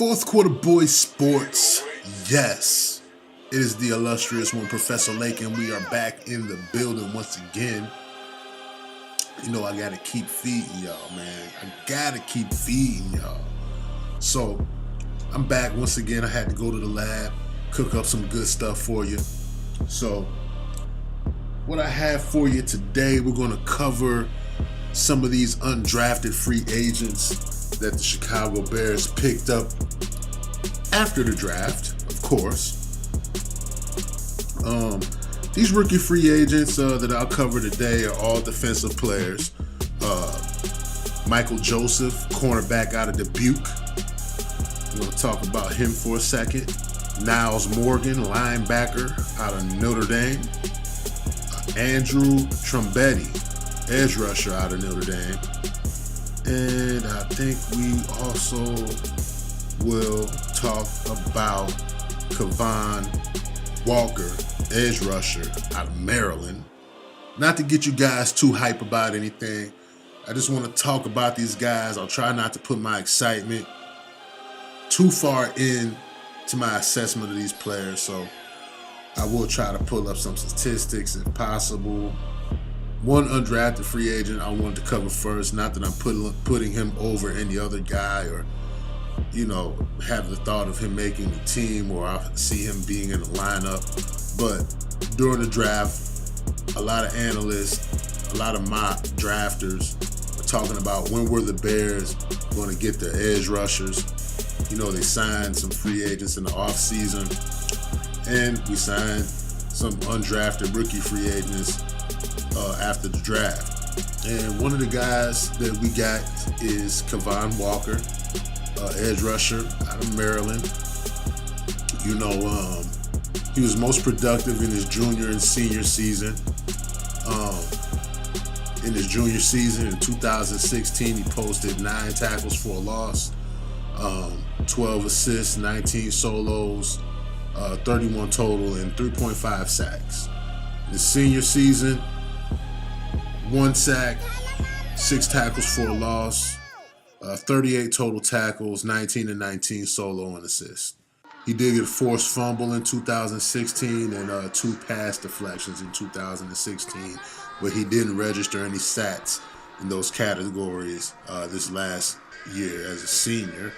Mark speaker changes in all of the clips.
Speaker 1: Fourth quarter Boyz Sports. Yes, it is the illustrious one, Professor Lake, and we are back in the building once again. You know, I gotta keep feeding y'all, man. I gotta keep feeding y'all. So, I'm back once again. I had to go to the lab, cook up some good stuff for you. So, what I have for you today, we're gonna cover some of these undrafted free agents that the Chicago Bears picked up after the draft, of course. These rookie free agents that I'll cover today are all defensive players. Michael Joseph, cornerback out of Dubuque. We're going to talk about him for a second. Niles Morgan, linebacker out of Notre Dame. Andrew Trombetti, edge rusher out of Notre Dame. And I think we also will talk about Kevon Walker, edge rusher out of Maryland. Not to get you guys too hype about anything. I just want to talk about these guys. I'll try not to put my excitement too far in to my assessment of these players. So I will try to pull up some statistics if possible. One undrafted free agent I wanted to cover first. Not that I'm putting him over any other guy or, you know, have the thought of him making the team or I see him being in the lineup. But during the draft, a lot of analysts, a lot of mock drafters were talking about when were the Bears going to get their edge rushers. You know, they signed some free agents in the offseason, and we signed some undrafted rookie free agents after the draft. And one of the guys that we got is Kevon Walker, edge rusher out of Maryland. You know, he was most productive in his junior and senior season. In his junior season in 2016, he posted 9 tackles for a loss, 12 assists, 19 solos, 31 total, and 3.5 sacks. His senior season, 1 sack, 6 tackles for a loss, 38 total tackles, 19 and 19 solo and assists. He did get a forced fumble in 2016 and 2 pass deflections in 2016, but he didn't register any sacks in those categories this last year as a senior.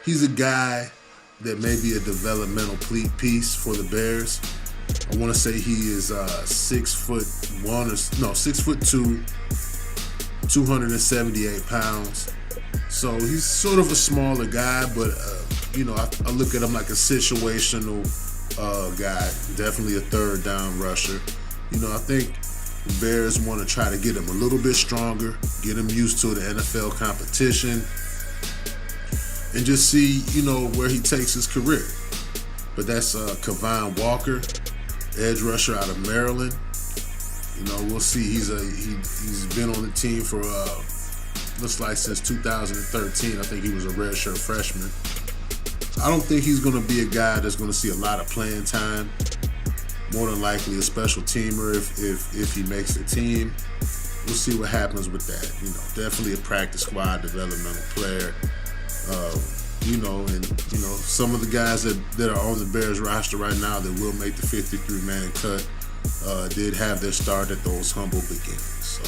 Speaker 1: He's a guy that may be a developmental piece for the Bears. I want to say he is 6'2", 278 pounds. So he's sort of a smaller guy, but you know, I look at him like a situational guy, definitely a third down rusher. You know, I think the Bears want to try to get him a little bit stronger, get him used to the NFL competition, and just see, you know, where he takes his career. But that's Kevon Walker, edge rusher out of Maryland. You know, we'll see. He's been on the team for looks like since 2013. I think he was a redshirt freshman. I don't think he's going to be a guy that's going to see a lot of playing time. More than likely a special teamer if he makes the team. We'll see what happens with that. You know, definitely a practice squad developmental player. You know, and you know, some of the guys that are on the Bears roster right now that will make the 53-man cut did have their start at those humble beginnings.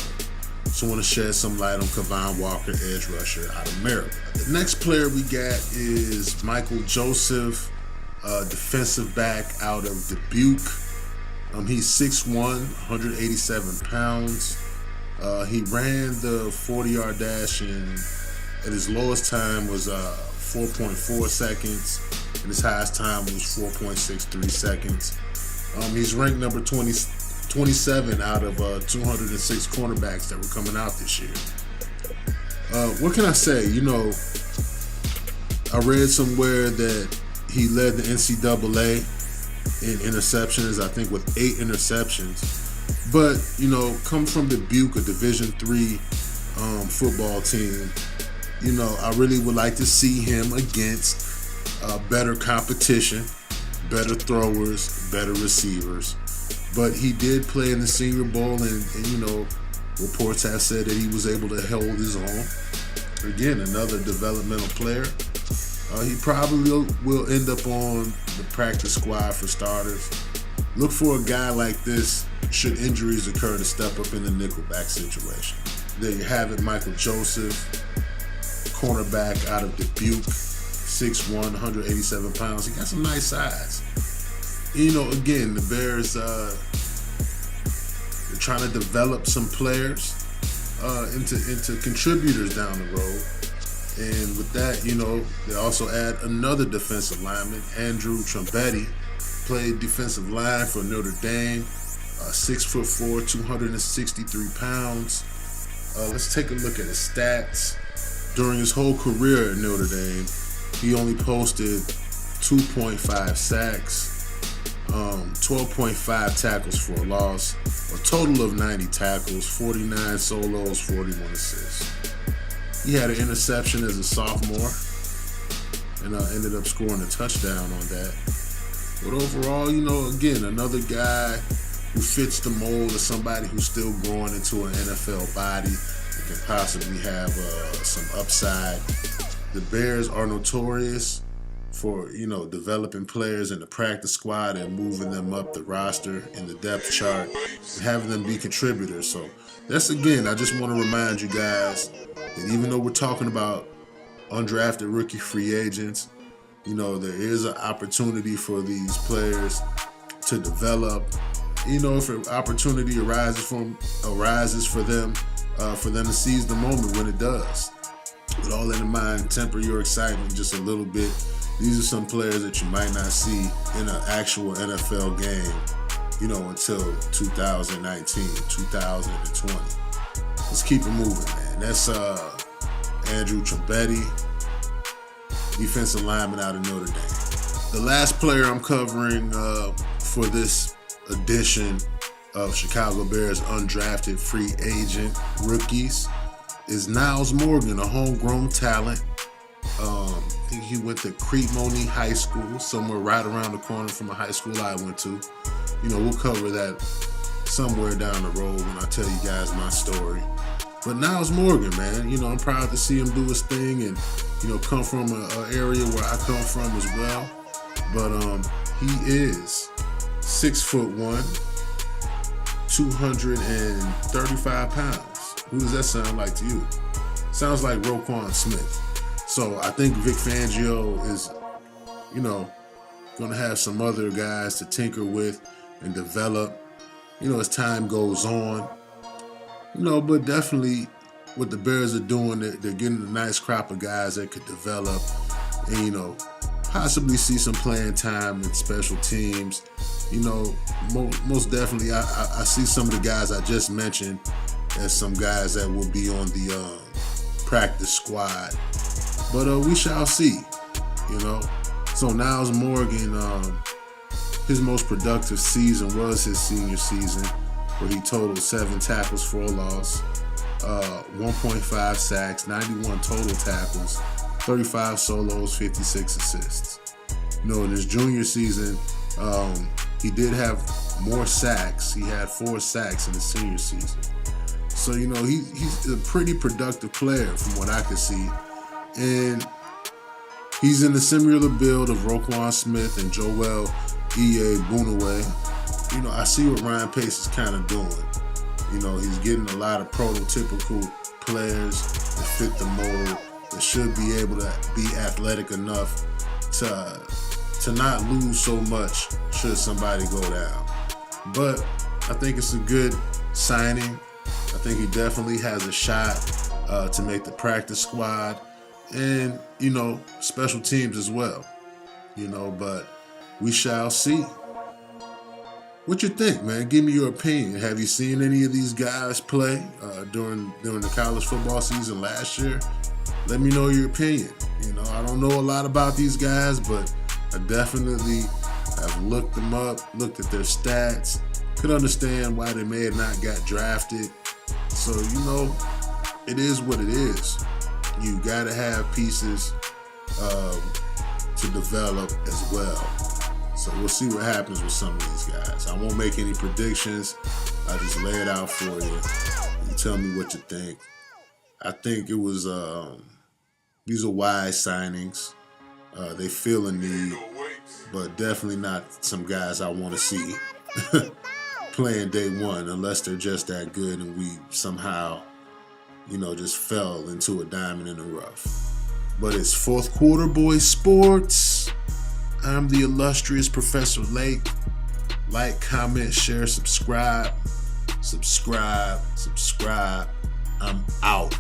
Speaker 1: So I want to shed some light on Kevon Walker, edge rusher out of Maryland. The next player we got is Michael Joseph, defensive back out of Dubuque. He's 6'1", 187 pounds. He ran the 40-yard dash at his lowest time was 4.4 seconds, and his highest time was 4.63 seconds. He's ranked number 27 out of 206 cornerbacks that were coming out this year. What can I say? You know, I read somewhere that he led the NCAA in interceptions, I think with 8 interceptions. But, you know, comes from Dubuque, a Division III football team. You know, I really would like to see him against better competition, better throwers, better receivers. But he did play in the Senior Bowl, and you know, reports have said that he was able to hold his own. Again, another developmental player. He probably will end up on the practice squad for starters. Look for a guy like this should injuries occur to step up in the nickelback situation. There you have it, Michael Joseph, cornerback out of Dubuque, 6'1", 187 pounds. He got some nice size. You know, again, the Bears, they're trying to develop some players into contributors down the road. And with that, you know, they also add another defensive lineman, Andrew Trombetti, played defensive line for Notre Dame, 6'4", 263 pounds. Let's take a look at his stats. During his whole career at Notre Dame, he only posted 2.5 sacks, 12.5 tackles for a loss, a total of 90 tackles, 49 solos, 41 assists. He had an interception as a sophomore and ended up scoring a touchdown on that. But overall, you know, again, another guy who fits the mold of somebody who's still growing into an NFL body and can possibly have some upside. The Bears are notorious for, you know, developing players in the practice squad and moving them up the roster in the depth chart and having them be contributors. So that's, again, I just want to remind you guys that even though we're talking about undrafted rookie free agents, you know, there is an opportunity for these players to develop. You know, if an opportunity arises for them to seize the moment when it does. With all that in mind, temper your excitement just a little bit. These are some players that you might not see in an actual NFL game, you know, until 2019, 2020. Let's keep it moving, man. That's Andrew Trombetti, defensive lineman out of Notre Dame. The last player I'm covering for this edition of Chicago Bears undrafted free agent rookies is Niles Morgan, a homegrown talent. I think he went to Crete-Monee High School, somewhere right around the corner from a high school I went to. You know, we'll cover that somewhere down the road when I tell you guys my story. But Niles Morgan, man, you know, I'm proud to see him do his thing and, you know, come from an area where I come from as well. But he is 6'1", 235 pounds. Who does that sound like to you? Sounds like Roquan Smith. So I think Vic Fangio is, you know, going to have some other guys to tinker with and develop, you know, as time goes on. You know, but definitely what the Bears are doing, they're getting a nice crop of guys that could develop and, you know, possibly see some playing time in special teams. You know, most definitely, I see some of the guys I just mentioned as some guys that will be on the practice squad. But we shall see, you know. So Niles Morgan, his most productive season was his senior season, where he totaled 7 tackles for a loss, 1.5 sacks, 91 total tackles, 35 solos, 56 assists. You know, in his junior season, he did have more sacks. He had 4 sacks in his senior season. So, you know, he's a pretty productive player from what I can see. And he's in the similar build of Roquan Smith and Joel Iyiegbuniwe. You know, I see what Ryan Pace is kind of doing. You know, he's getting a lot of prototypical players that fit the mold, that should be able to be athletic enough to not lose so much should somebody go down. But I think it's a good signing. I think he definitely has a shot to make the practice squad and, you know, special teams as well. You know, but we shall see. What you think, man? Give me your opinion. Have you seen any of these guys play during the college football season last year? Let me know your opinion. You know, I don't know a lot about these guys, but I definitely have looked them up, looked at their stats, could understand why they may have not got drafted. So, you know, it is what it is. You got to have pieces to develop as well. So we'll see what happens with some of these guys. I won't make any predictions. I just lay it out for you. You tell me what you think. I think it was these are wise signings. They feel a need, but definitely not some guys I want to see playing day one unless they're just that good and we somehow, just fell into a diamond in the rough. But it's fourth quarter, Boyz Sports. I'm the illustrious Professor Lake. Like, comment, share, subscribe. I'm out.